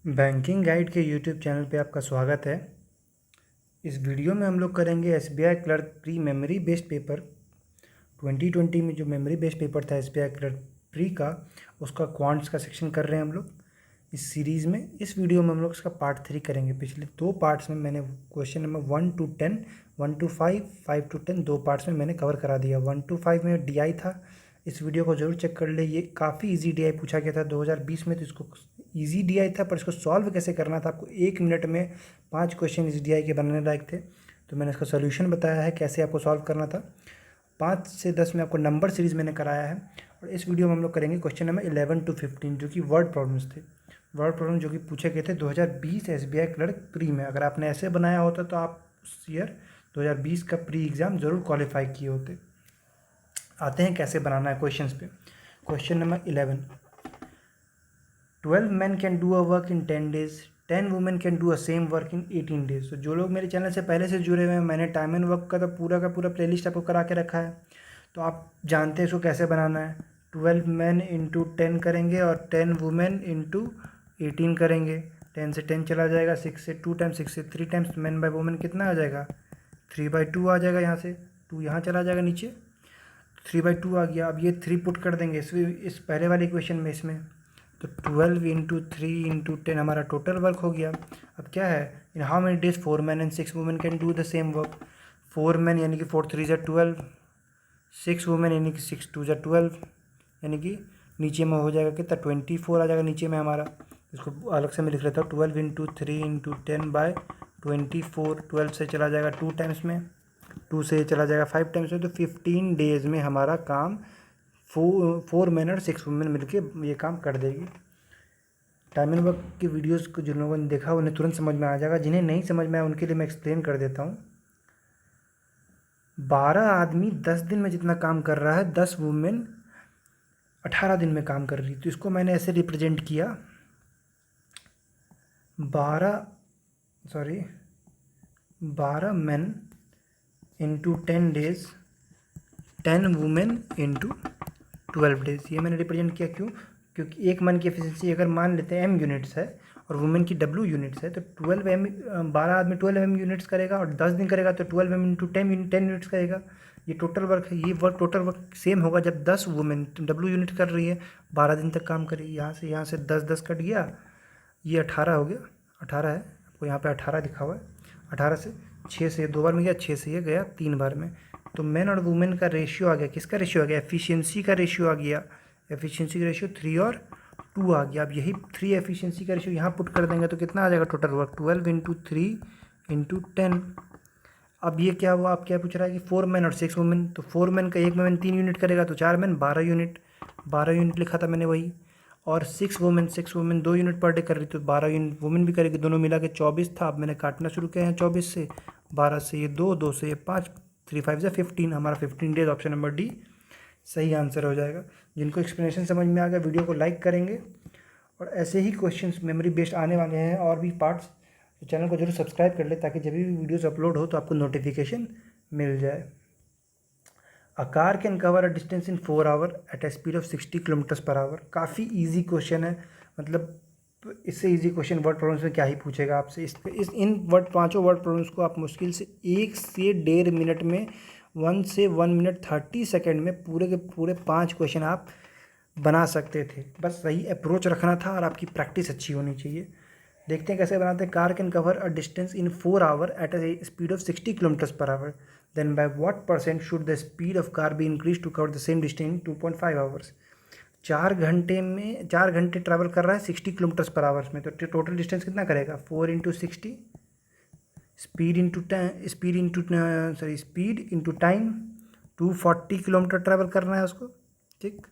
Banking guide के YouTube channel पे आपका स्वागत है। इस वीडियो में हम लोग करेंगे SBI clerk pre memory based paper 2020 में जो मेमोरी बेस्ड पेपर था एसबीआई क्लर्क प्री का, उसका क्वांट्स का सेक्शन कर रहे हैं हम लोग इस सीरीज़ में। इस वीडियो में हम लोग इसका पार्ट 3 करेंगे। पिछले 2 पार्ट्स में मैंने question number 1 to 10, 1 to 5, 5 to 10 2 parts में मैंने कवर करा दिया। 1 to 5 में डीआई था। इस वीडियो को ज़रूर चेक कर ले। ये काफ़ी इजी डीआई पूछा गया था 2020 में, तो इसको इजी डीआई था, पर इसको सॉल्व कैसे करना था आपको 1 मिनट में 5 क्वेश्चन इस डीआई के बनाने लायक थे। तो मैंने इसका सोल्यूशन बताया है कैसे आपको सॉल्व करना था। 5 से 10 में आपको नंबर सीरीज़ मैंने कराया है। और इस वीडियो में हम लोग करेंगे क्वेश्चन नंबर 11 to 15 जो कि वर्ड प्रॉब्लम्स थे। वर्ड प्रॉब्लम जो कि पूछे गए थे 2020 एसबीआई क्लर्क प्री में। अगर आपने ऐसे बनाया होता तो आप उस ईयर 2020 का प्री एग्ज़ाम ज़रूर क्वालिफाई किए होते। आते हैं कैसे बनाना है क्वेश्चंस पे। Question number 11, 12 men can do a work in 10 days, 10 women can do a same work in 18 days। तो जो लोग मेरे चैनल से पहले से जुड़े हुए हैं, मैंने टाइम एंड वर्क का पूरा प्लेलिस्ट आपको करा के रखा है, तो आप जानते हैं इसको कैसे बनाना है। 12 men इंटू 10 करेंगे और 10 वुमेन इंटू 18 करेंगे। 10 से 10 चला जाएगा, 6 से 2 टाइम्स, 6 से 3 टाइम्स, मैन बाय वुमेन कितना आ जाएगा 3/2 आ जाएगा। यहाँ से 2 यहाँ चला जाएगा नीचे, 3/2 आ गया। अब ये 3 पुट कर देंगे इस पहले वाले इक्वेशन में, इसमें तो 12 इंटू 3 इंटू 10 हमारा टोटल वर्क हो गया। अब क्या है, in how many days 4 men and 6 women can do the same work. 4 men यानी कि 4 3 12, 6 women यानी कि 6 2 12, यानी कि नीचे में हो जाएगा कितना 24 आ जाएगा नीचे में हमारा। इसको अलग से मैं लिख लेता हूँ, 12 इंटू 3 इंटू 10/24। 12 से चला जाएगा 2 टाइम्स में, 2 से चला जाएगा 5 टाइम्स में, तो 15 डेज़ में हमारा काम 4 men और 6 women मिलके ये काम कर देगी। टाइम एंड वर्क की वीडियोस को जिन लोगों ने देखा उन्हें तुरंत समझ में आ जाएगा। जिन्हें नहीं समझ में आया उनके लिए मैं एक्सप्लेन कर देता हूँ। 12 आदमी 10 दिन में जितना काम कर रहा है, 10 वुमेन 18 दिन में काम कर रही। तो इसको मैंने ऐसे रिप्रेजेंट किया, 12 men into 10 days, 10 women into 12 days. ये मैंने रिप्रेजेंट किया। क्यों? क्योंकि एक मन की एफिशिएंसी अगर मान लेते हैं m यूनिट्स है और वुमेन की w यूनिट्स है, तो 12 आदमी 12 m यूनिट्स करेगा और 10 दिन करेगा तो 12 m इंटू 10 यूनिट्स करेगा। ये टोटल वर्क है। ये वर्क टोटल वर्क सेम होगा जब 10 वुमेन w यूनिट कर रही है, 12 दिन तक काम करेगी। यहाँ से 10 कट गया, ये 18 हो गया। 18 है, आपको यहाँ पर 18 दिखा हुआ है। 18 से 6 से 2 बार में गया, 6 से ये गया 3 बार में। तो मेन और वुमेन का रेशियो आ गया। किसका रेशियो आ गया? एफिशिएंसी का रेशियो आ गया। एफिशिएंसी का रेशियो 3 और 2 आ गया। अब यही 3 एफिशिएंसी का रेशियो यहाँ पुट कर देंगे तो कितना आ जाएगा टोटल वर्क? 12 into 3 into 10। अब ये क्या हुआ? आप क्या पूछ रहा है कि 4 men और 6 वुमेन, तो 4 men का 1 वुमेन 3 यूनिट करेगा, तो 4 men 12 यूनिट लिखा था मैंने वही। और 6 वुमेन 2 यूनिट पर डे कर रही, तो 12 यूनिट वुमेन भी करेगी। दोनों मिला के 24 था। अब मैंने काटना शुरू किया है 24 से, 12 से ये 2, 2 से ये 5, 3 5 से 15। हमारा 15 डेज, ऑप्शन नंबर डी सही आंसर हो जाएगा। जिनको एक्सप्लेनेशन समझ में आ गया वीडियो को लाइक करेंगे, और ऐसे ही क्वेश्चंस मेमोरी बेस्ड आने वाले हैं और भी पार्ट्स, तो चैनल को जरूर सब्सक्राइब कर ले ताकि जब भी वीडियोस अपलोड हो तो आपको नोटिफिकेशन मिल जाए। A car can cover a distance in 4 hour at a speed of 60 km/h। काफ़ी ईजी क्वेश्चन है, मतलब इससे इजी क्वेश्चन वर्ड प्रॉब्लम्स में क्या ही पूछेगा आपसे। इन पांचों वर्ड प्रॉब्लम्स को आप मुश्किल से 1 से 1.5 मिनट में, 1 से 1 मिनट 30 सेकेंड में पूरे के पूरे 5 क्वेश्चन आप बना सकते थे। बस सही अप्रोच रखना था और आपकी प्रैक्टिस अच्छी होनी चाहिए। देखते हैं कैसे बनाते हैं। Car can cover a distance in 4 hour at a speed of 60 km/h, then by what percent should the speed of car be increase to cover the same distance in 2.5 hours. 4 घंटे travel कर रहा है 60 km/h में, तो total distance कितना करेगा? 4 into 60, speed into time 240 kilometre travel करना है उसको। ठीक,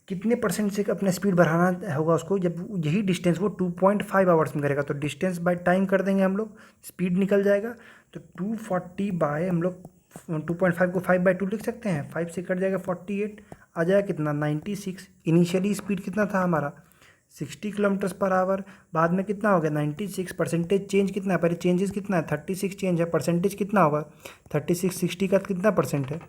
कितने परसेंट से अपना स्पीड बढ़ाना होगा उसको जब यही डिस्टेंस वो 2.5 आवर्स में करेगा? तो डिस्टेंस बाय टाइम कर देंगे हम लोग, स्पीड निकल जाएगा। तो 240 बाय हम लोग 2.5 को 5/2 लिख सकते हैं। 5 से कट जाएगा 48, आ जाएगा कितना 96। इनिशियली स्पीड कितना था हमारा 60 km/h, बाद में कितना हो गया 96। परसेंटेज चेंज कितना है? पहले चेंजेस कितना है 36 चेंज है, परसेंटेज कितना होगा 36, 60 का कितना परसेंट है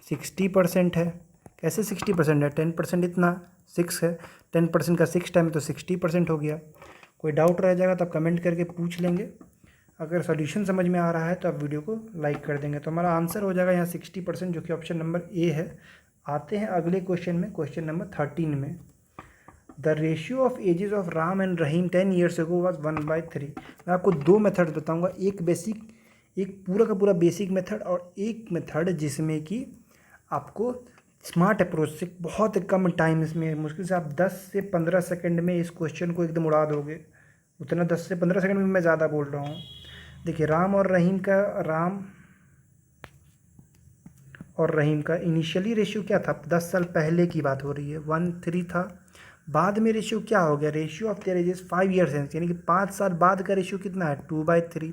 60% है। कैसे 60% है? 10% इतना 6 है, 10% का 6 टाइम तो 60% हो गया। कोई डाउट रह जाएगा तो आप कमेंट करके पूछ लेंगे। अगर सॉल्यूशन समझ में आ रहा है तो आप वीडियो को लाइक कर देंगे। तो हमारा आंसर हो जाएगा यहाँ 60%, जो कि ऑप्शन नंबर ए है। आते हैं अगले क्वेश्चन में, क्वेश्चन नंबर 13 में। The ratio of ages of Ram and Rahim 10 years ago was 1/3। मैं आपको दो मेथड बताऊंगा, एक बेसिक, एक पूरा का पूरा बेसिक मेथड, और एक मेथड जिसमें कि आपको स्मार्ट अप्रोच से बहुत कम टाइम में, मुश्किल से आप 10 से 15 सेकंड में इस क्वेश्चन को एकदम उड़ा दोगे। उतना 10 से 15 सेकंड में मैं ज़्यादा बोल रहा हूँ। देखिए, राम और रहीम का इनिशियली रेशियो क्या था? 10 साल पहले की बात हो रही है, 1:3 था। बाद में रेशियो क्या हो गया? Ratio of their edges 5 years है, यानी कि 5 साल बाद का रेशियो कितना है? 2/3।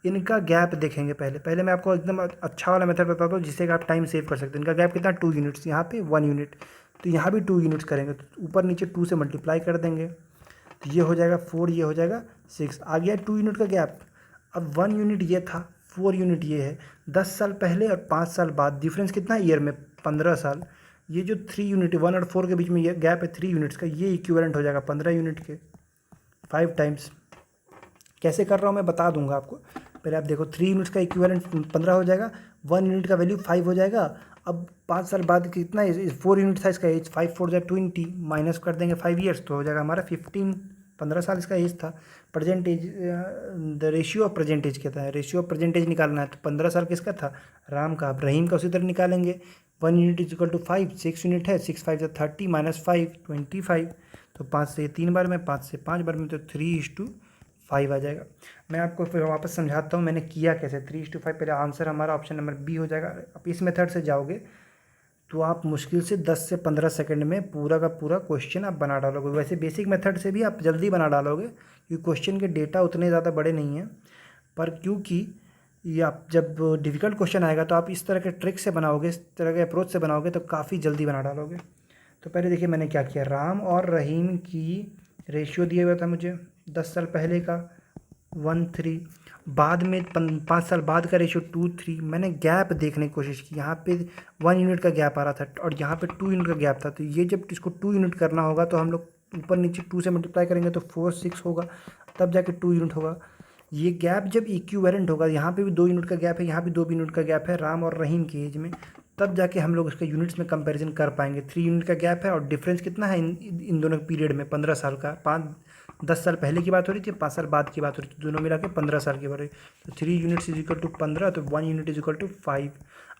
इनका गैप देखेंगे। पहले मैं आपको एकदम अच्छा वाला मेथड बताता हूँ जिससे कि आप टाइम सेव कर सकते हैं। इनका गैप कितना? 2 यूनिट्स। यहाँ पे 1 यूनिट, तो यहाँ भी 2 यूनिट्स करेंगे तो ऊपर नीचे 2 से मल्टीप्लाई कर देंगे, तो ये हो जाएगा 4, ये हो जाएगा 6। आ गया 2 यूनिट का गैप। अब 1 यूनिट ये था, 4 यूनिट ये है। 10 साल पहले और 5 साल बाद डिफरेंस कितना है ईयर में? 15 साल। ये जो 3 यूनिट 1 और 4 के बीच में ये गैप है 3 यूनिट्स का, ये इक्विवेलेंट हो जाएगा 15 यूनिट के 5 टाइम्स। कैसे कर रहा हूँ मैं बता दूंगा आपको। पहले आप देखो, 3 यूनिट्स का इक्विवेलेंट 15 हो जाएगा, 1 यूनिट का वैल्यू 5 हो जाएगा। अब 5 साल बाद कितना 4 यूनिट था इसका एज, 5 4 20, माइनस कर देंगे 5 years, तो हो जाएगा हमारा 15 साल इसका एज था। Present age, the ratio of present age कहता है, रेशियो ऑफ प्रेजेंट एज निकालना है, तो 15 साल किसका था? राम का। अब रहीम का उसी तरह निकालेंगे। 1 unit is equal to 5, 6 unit है, 6 5 30 माइनस 5 25, तो 5 से 3 बार में, 5 से 5 बार में, तो 3:5 आ जाएगा। मैं आपको फिर वापस समझाता हूँ मैंने किया कैसे। 3:5 पहले आंसर हमारा ऑप्शन नंबर बी हो जाएगा। अब इस मेथड से जाओगे तो आप मुश्किल से 10 से 15 सेकंड में पूरा का पूरा क्वेश्चन आप बना डालोगे। वैसे बेसिक मेथड से भी आप जल्दी बना डालोगे क्योंकि क्वेश्चन के डेटा उतने ज़्यादा बड़े नहीं हैं, पर क्योंकि ये आप जब डिफ़िकल्ट क्वेश्चन आएगा तो आप इस तरह के ट्रिक से बनाओगे, इस तरह के अप्रोच से बनाओगे तो काफ़ी जल्दी बना डालोगे। तो पहले देखिए मैंने क्या किया। राम और रहीम की रेशियो दिया हुआ था मुझे 10 साल पहले का 1:3, बाद में 5 साल बाद का रेशियो 2:3। मैंने गैप देखने की कोशिश की, यहाँ पे 1 यूनिट का गैप आ रहा था और यहाँ पे 2 यूनिट का गैप था। तो ये जब इसको 2 यूनिट करना होगा तो हम लोग ऊपर नीचे 2 से मल्टीप्लाई करेंगे तो 4 6 होगा, तब जाके 2 यूनिट होगा। ये गैप जब इक्विवेलेंट होगा, यहाँ पे भी 2 यूनिट का गैप है, यहाँ भी 2 यूनिट का गैप है राम और रहीम की एज में, तब जाके हम लोग इसके यूनिट्स में कंपैरिजन कर पाएंगे। 3 यूनिट का गैप है और डिफरेंस कितना है इन दोनों पीरियड में? 15 साल का। 10 साल पहले की बात हो रही थी, 5 साल बाद की बात हो रही थी, दोनों मिला के 15 साल की बात हो रही। तो 3 यूनिट्स इज इक्वल टू 15, तो 1 यूनिट इज इक्वल टू 5।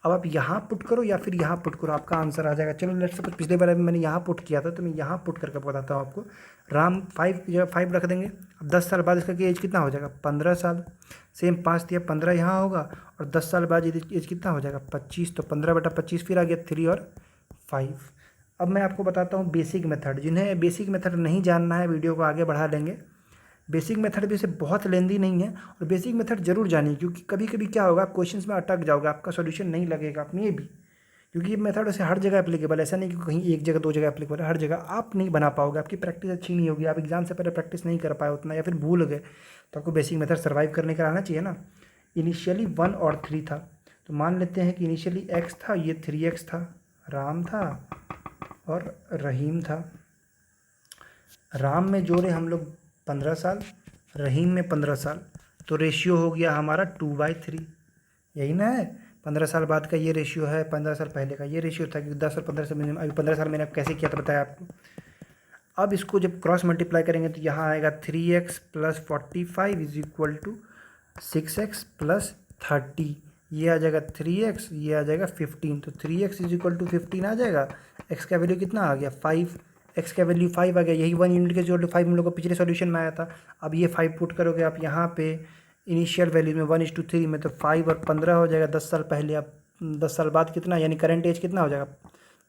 अब आप यहाँ पुट करो या फिर यहाँ पुट करो, आपका आंसर आ जाएगा। चलो लेट्स सपोज पिछले बार मैंने यहाँ पुट किया था, तो मैं यहाँ पुट करके बताता हूँ आपको। राम 5 की जगह 5 रख देंगे। अब 10 साल बाद इसका एज कितना हो जाएगा? 15 साल। सेम 5 दिया, 15 यहाँ होगा, और 10 साल बाद एज कितना हो जाएगा? 25। तो 15/25 फिर आ गया 3 और 5। अब मैं आपको बताता हूँ बेसिक मेथड। जिन्हें बेसिक मेथड नहीं जानना है वीडियो को आगे बढ़ा लेंगे। बेसिक मेथड भी से बहुत लेंदी नहीं है, और बेसिक मेथड जरूर जानिए क्योंकि कभी कभी क्या होगा, आप क्वेश्चंस में अटक जाओगे, आपका सॉल्यूशन नहीं लगेगा अपनी ये भी, क्योंकि ये मेथड वैसे हर जगह एप्लीकेबल है। ऐसा नहीं कि कहीं एक जगह 2 जगह एप्लीकेबल है, हर जगह आप नहीं बना पाओगे, आपकी प्रैक्टिस अच्छी नहीं होगी, आप एग्जाम से पहले प्रैक्टिस नहीं कर पाए उतना, या फिर भूल गए। तो आपको बेसिक मेथड सर्वाइव करने का आना चाहिए ना। इनिशियली 1 और 3 था, तो मान लेते हैं कि इनिशियली x था, ये 3x था, राम था और रहीम था। राम में जोड़े हम लोग 15 साल, रहीम में 15 साल, तो रेशियो हो गया हमारा 2/3। यही ना है? 15 साल बाद का ये रेशियो है, 15 साल पहले का ये रेशियो था, क्योंकि 10 और 15 से मैंने अभी 15 साल मैंने कैसे किया था बताया आपको। अब इसको जब क्रॉस मल्टीप्लाई करेंगे तो यहाँ आएगा 3x + 45 is equal to 6x + 30। ये आ जाएगा 3x, ये आ जाएगा 15, तो 3x इज इक्वल टू 15 आ जाएगा। x का वैल्यू कितना आ गया? 5। x का वैल्यू 5 आ गया, यही 1 यूनिट के जो 5 हम लोग को पिछले सॉल्यूशन में आया था। अब ये 5 पुट करोगे आप यहाँ पे इनिशियल वैल्यू में 1:3 में, तो 5 और 15 हो जाएगा 10 साल पहले। अब 10 साल बाद कितना, यानी करंट एज कितना हो जाएगा?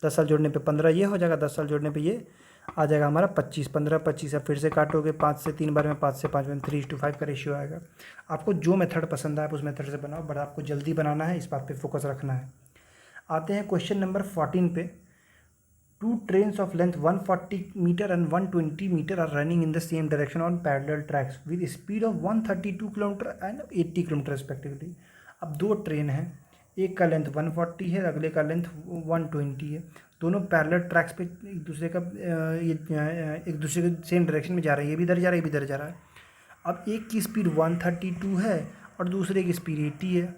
10 साल जोड़ने पे 15 ये हो जाएगा, 10 साल जोड़ने पे ये आ जाएगा हमारा 25। 15 25, अब फिर से काटोगे 5 से 3 बार में, 5 से 5 में, 3:5 का रेशियो आएगा। आपको जो मेथड पसंद आए आप उस मेथड से बनाओ, बट आपको जल्दी बनाना है, इस बात पे फोकस रखना है। आते हैं क्वेश्चन नंबर 14 पे। 2 trains of length 140 meter and 120 meter are running in the same direction on parallel tracks with speed of 132 kilometre and 80 kilometre respectively। अब 2 ट्रेन हैं, एक का लेंथ 140 है, अगले का लेंथ 120 है। दोनों पैरेलल ट्रैक्स पे एक दूसरे का एक दूसरे के सेम डायरेक्शन में जा रहा है, ये भी इधर जा रहा है, ये भी इधर जा रहा है। अब एक की स्पीड 132 है और दूसरे की स्पीड 80 है,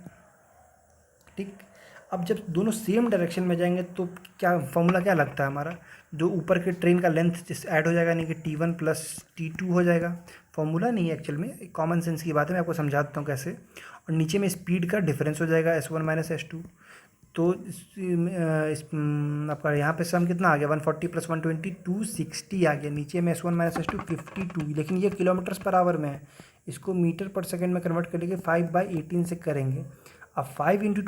ठीक। अब जब दोनों सेम डायरेक्शन में जाएंगे तो क्या फॉर्मूला क्या लगता है हमारा, जो ऊपर के ट्रेन का लेंथ ऐड हो जाएगा, यानी कि T1 प्लस T2 हो जाएगा। फॉर्मूला नहीं है एक्चुअल में, कॉमन सेंस की बात है, मैं आपको समझा देता हूँ कैसे। और नीचे में स्पीड का डिफरेंस हो जाएगा S1 माइनस S2। तो आपका यहाँ पे सम कितना आ गया, 140 प्लस 120 260 आ गया। नीचे में S1 माइनस S2 52, लेकिन ये किलोमीटर्स पर आवर में है, इसको मीटर पर सेकंड में कन्वर्ट करके 5/18 से करेंगे। अब 5 इंटू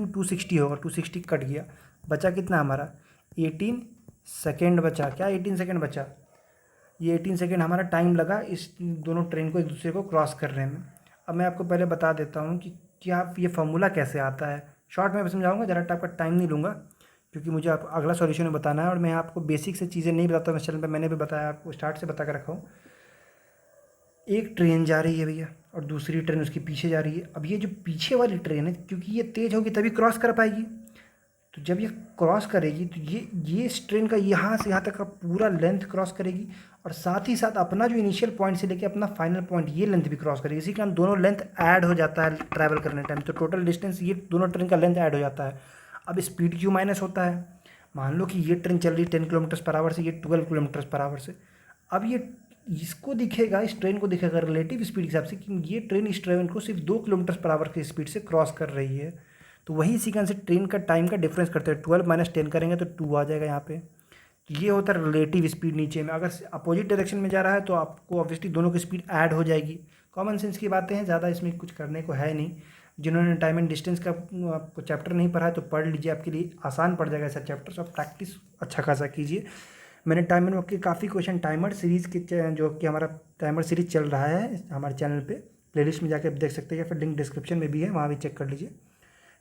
260 होगा, 260 कट गया, बचा कितना हमारा 18 सेकेंड बचा। क्या 18 सेकेंड बचा, ये 18 सेकेंड हमारा टाइम लगा इस दोनों ट्रेन को एक दूसरे को क्रॉस करने में। अब मैं आपको पहले बता देता हूँ कि क्या ये फार्मूला कैसे आता है, शॉर्ट में समझाऊंगा, ज़रा आपका टाइम नहीं लूँगा, क्योंकि मुझे आप अगला सॉल्यूशन में बताना है और मैं आपको बेसिक से चीज़ें नहीं बताता हूँ इस चैनल पर, मैंने भी बताया आपको, स्टार्ट से बता कर रखा हूँ। एक ट्रेन जा रही है भैया और दूसरी ट्रेन उसके पीछे जा रही है। अब ये जो पीछे वाली ट्रेन है, क्योंकि ये तेज़ होगी तभी क्रॉस कर पाएगी, तो जब ये क्रॉस करेगी तो ये इस ट्रेन का यहाँ से यहाँ तक का पूरा लेंथ क्रॉस करेगी, और साथ ही साथ अपना जो इनिशियल पॉइंट से लेके अपना फाइनल पॉइंट ये लेंथ भी क्रॉस करेगी। इसी कारण दोनों लेंथ ऐड हो जाता है ट्रैवल करने टाइम, तो टोटल डिस्टेंस ये दोनों ट्रेन का लेंथ ऐड हो जाता है। अब स्पीड क्यों माइनस होता है, मान लो कि ये ट्रेन चल रही 10 किलोमीटर पर आवर से, ये 12 किलोमीटर पर आवर से। अब ये इसको दिखेगा, इस ट्रेन को दिखेगा रिलेटिव स्पीड के हिसाब से कि ये ट्रेन इस ट्रेन को सिर्फ 2 किलोमीटर पर आवर की स्पीड से क्रॉस कर रही है। तो वही सीक्वेंस से ट्रेन का टाइम का डिफरेंस करते हैं, 12 माइनस 10 करेंगे तो 2 आ जाएगा यहाँ पे। तो ये होता है रिलेटिव स्पीड नीचे में। अगर अपोजिट डायरेक्शन में जा रहा है तो आपको ऑब्वियसली दोनों की स्पीड ऐड हो जाएगी। कॉमन सेंस की बातें हैं, ज़्यादा इसमें कुछ करने को है नहीं। जिन्होंने टाइम एंड डिस्टेंस का आपको चैप्टर नहीं पढ़ा है तो पढ़ लीजिए, आपके लिए आसान पड़ जाएगा ऐसा चैप्टर। तो आप प्रैक्टिस अच्छा खासा कीजिए। मैंने टाइमर के काफ़ी क्वेश्चन टाइमर सीरीज़ के जो कि हमारा टाइमर सीरीज़ चल रहा है हमारे चैनल पे, प्लेलिस्ट में जाके आप देख सकते हैं, या फिर लिंक डिस्क्रिप्शन में भी है, वहाँ भी चेक कर लीजिए।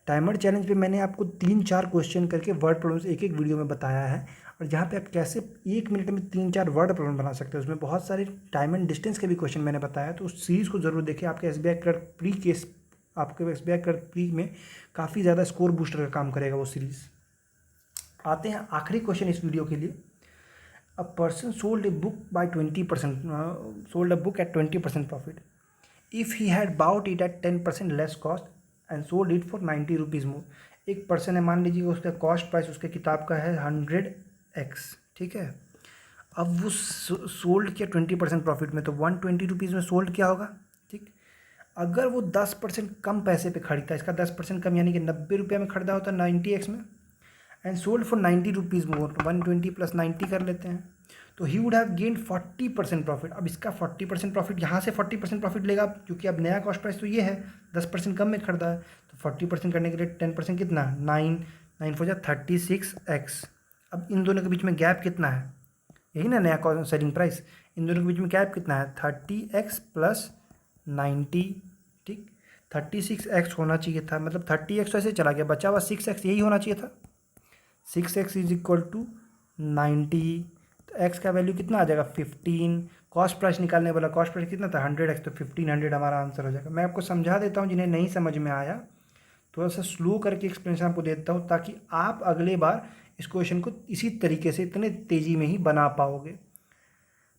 टाइमर चैलेंज पे मैंने आपको 3-4 क्वेश्चन करके वर्ड प्रॉब्लम्स एक एक वीडियो में बताया है, और जहाँ पे आप कैसे 1 मिनट में 3-4 वर्ड प्रॉब्लम बना सकते हैं। उसमें बहुत सारे टाइम एंड डिस्टेंस के भी क्वेश्चन मैंने बताया, तो उस सीरीज़ को ज़रूर देखिए। आपके SBI क्लर्क प्री केस, आपके SBI क्लर्क प्री में काफ़ी ज़्यादा स्कोर बूस्टर का काम करेगा वो सीरीज़। आते हैं आखिरी क्वेश्चन इस वीडियो के लिए। A person sold a book by 20%, sold a book at 20% profit. If he had bought it at 10% less cost and sold it for 90 rupees more. एक पर्सन है, मान लीजिए उसका कॉस्ट प्राइस उसके किताब का है 100x, ठीक है। अब वो सोल्ड किया 20% प्रॉफिट में, तो 120 रुपीज़ में सोल्ड क्या होगा, ठीक। अगर वो 10% कम पैसे पे खरीदता, इसका 10% कम यानी कि 90 रुपये में खरीदा होता 90x में, and sold for 90 rupees more, 120 plus 90 कर लेते हैं, तो he would have gain 40% profit. अब इसका 40% प्रॉफिट, यहाँ से 40% प्रॉफिट लेगा, क्योंकि अब नया कॉस्ट प्राइस तो ये है, 10% कम में खरीदा है, तो 40% करने के लिए 10% कितना, 9 हो जाए 36x। अब इन दोनों के बीच में गैप कितना है, यही ना नया सेलिंग प्राइस, इन दोनों के बीच में गैप कितना है 30x प्लस 90, ठीक। 36x होना चाहिए था, मतलब 30x तो ऐसे चला गया, बचा हुआ 6x, यही होना चाहिए था। 6x इज इक्वल टू 90, तो x का वैल्यू कितना आ जाएगा 15। कॉस्ट प्राइस निकालने वाला कॉस्ट प्राइस कितना था 100x, तो 1500 हमारा आंसर हो जाएगा। मैं आपको समझा देता हूँ जिन्हें नहीं समझ में आया, थोड़ा सा स्लो करके एक्सप्लेनेशन आपको देता हूँ, ताकि आप अगले बार इस क्वेश्चन को इसी तरीके से इतने तेज़ी में ही बना पाओगे।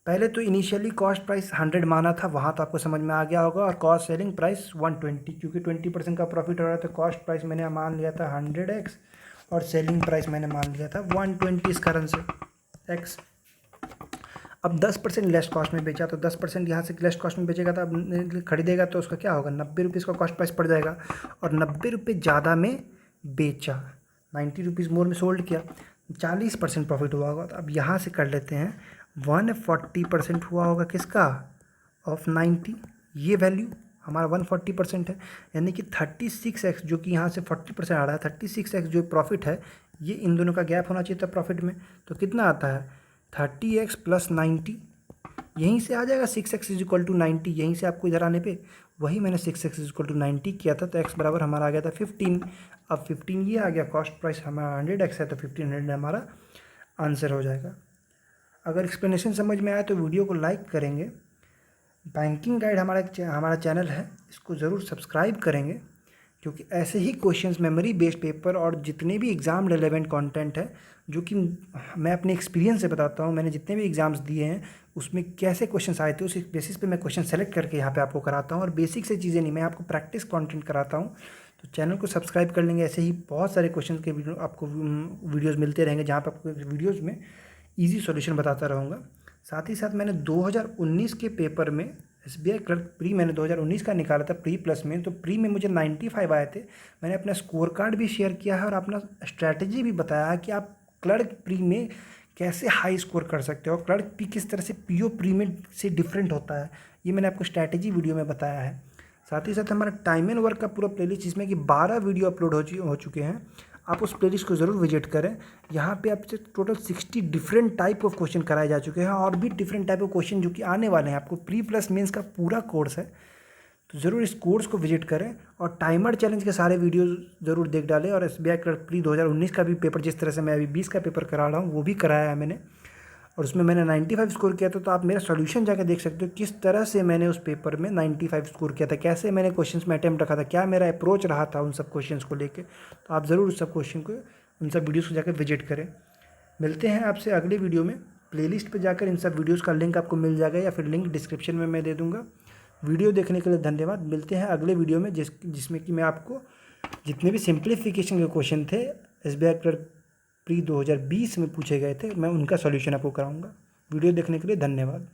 पहले तो इनिशियली कॉस्ट प्राइस 100 माना था, वहाँ तो आपको समझ में आ गया होगा, और कॉस्ट सेलिंग प्राइस 120, क्योंकि 20% का प्रॉफिट हो रहा था, कॉस्ट प्राइस मैंने मान लिया था 100x और सेलिंग प्राइस मैंने मान लिया था 120 इस कारण से x। अब 10% लेस कॉस्ट में बेचा, तो 10% यहाँ से लेस कॉस्ट में बेचेगा, तो अब खरीदेगा तो उसका क्या होगा 90 रुपीज़ का कॉस्ट प्राइस पड़ जाएगा, और 90 रुपये ज़्यादा में बेचा, 90 रुपीज़ मोर में सोल्ड किया, 40% प्रॉफिट हुआ होगा। तो अब यहाँ से कर लेते हैं 140% हुआ होगा किसका, ऑफ 90, ये वैल्यू हमारा 140% है, यानी कि 36x जो कि यहाँ से 40% आ रहा है, 36x जो प्रॉफिट है, ये इन दोनों का गैप होना चाहिए था प्रॉफिट में, तो कितना आता है 30x प्लस 90, यहीं से आ जाएगा 6x इज इक्वल टू 90, यहीं से आपको इधर आने पे वही मैंने 6x इज इक्वल टू 90 किया था, तो x बराबर हमारा आ गया था 15। अब 15 ये आ गया, कॉस्ट प्राइस हमारा 100x है, तो 1500 हमारा आंसर हो जाएगा। अगर एक्सप्लेनेशन समझ में आया तो वीडियो को लाइक करेंगे, बैंकिंग गाइड हमारा चैनल है, इसको ज़रूर सब्सक्राइब करेंगे, क्योंकि ऐसे ही क्वेश्चंस, मेमोरी बेस्ड पेपर और जितने भी एग्ज़ाम रिलेवेंट कंटेंट है, जो कि मैं अपने एक्सपीरियंस से बताता हूँ, मैंने जितने भी एग्ज़ाम्स दिए हैं उसमें कैसे क्वेश्चंस आए थे, उस बेसिस पे मैं क्वेश्चन सेलेक्ट करके यहाँ पे आपको कराता हूँ। और बेसिक से चीज़ें नहीं, मैं आपको प्रैक्टिस कंटेंट कराता हूँ। तो चैनल को सब्सक्राइब कर लेंगे, ऐसे ही बहुत सारे क्वेश्चन के वीडियो आपको वीडियोज़ मिलते रहेंगे, जहाँ पर आपको वीडियोज़ में ईजी सॉल्यूशन बताता रहूँगा। साथ ही साथ मैंने 2019 के पेपर में SBI क्लर्क प्री मैंने 2019 का निकाला था, प्री प्लस में, तो प्री में मुझे 95 आए थे। मैंने अपना स्कोर कार्ड भी शेयर किया है और अपना स्ट्रैटेजी भी बताया कि आप क्लर्क प्री में कैसे हाई स्कोर कर सकते हो और क्लर्क प्री किस तरह से PO प्री में से डिफरेंट होता है, ये मैंने आपको स्ट्रैटेजी वीडियो में बताया है। साथ ही साथ हमारा टाइम एंड वर्क का पूरा प्लेलिस्ट, जिसमें कि 12 वीडियो अपलोड हो चुके हैं, आप उस प्लेलिस्ट को ज़रूर विजिट करें। यहाँ पे आपसे total 60 different type of question कराए जा चुके हैं और भी डिफरेंट टाइप ऑफ क्वेश्चन जो कि आने वाले हैं। आपको प्री प्लस मेंस का पूरा कोर्स है, तो ज़रूर इस कोर्स को विजिट करें और टाइमर चैलेंज के सारे वीडियोस ज़रूर देख डालें। और SBI क्लर्क प्री 2019 का भी पेपर, जिस तरह से मैं अभी 20 का पेपर करा रहा हूँ, वो भी कराया है मैंने, और उसमें मैंने 95 स्कोर किया था। तो आप मेरा सॉल्यूशन जाकर देख सकते हो किस तरह से मैंने उस पेपर में 95 स्कोर किया था, कैसे मैंने क्वेश्चंस में अटैम्प्ट रखा था, क्या मेरा अप्रोच रहा था उन सब क्वेश्चंस को लेके। तो आप ज़रूर उस सब क्वेश्चन को, उन सब वीडियोज़ को जाकर विजिट करें। मिलते हैं आपसे अगले वीडियो में। प्लेलिस्ट पे जाकर इन सब वीडियोज़ का लिंक आपको मिल जाएगा, या फिर लिंक डिस्क्रिप्शन में मैं दे दूँगा। वीडियो देखने के लिए धन्यवाद। मिलते हैं अगले वीडियो में, जिसमें कि मैं आपको जितने भी सिंप्लीफिकेशन के क्वेश्चन थे SBI क्लर्क प्री 2020 में पूछे गए थे, मैं उनका सॉल्यूशन आपको कराऊंगा। वीडियो देखने के लिए धन्यवाद।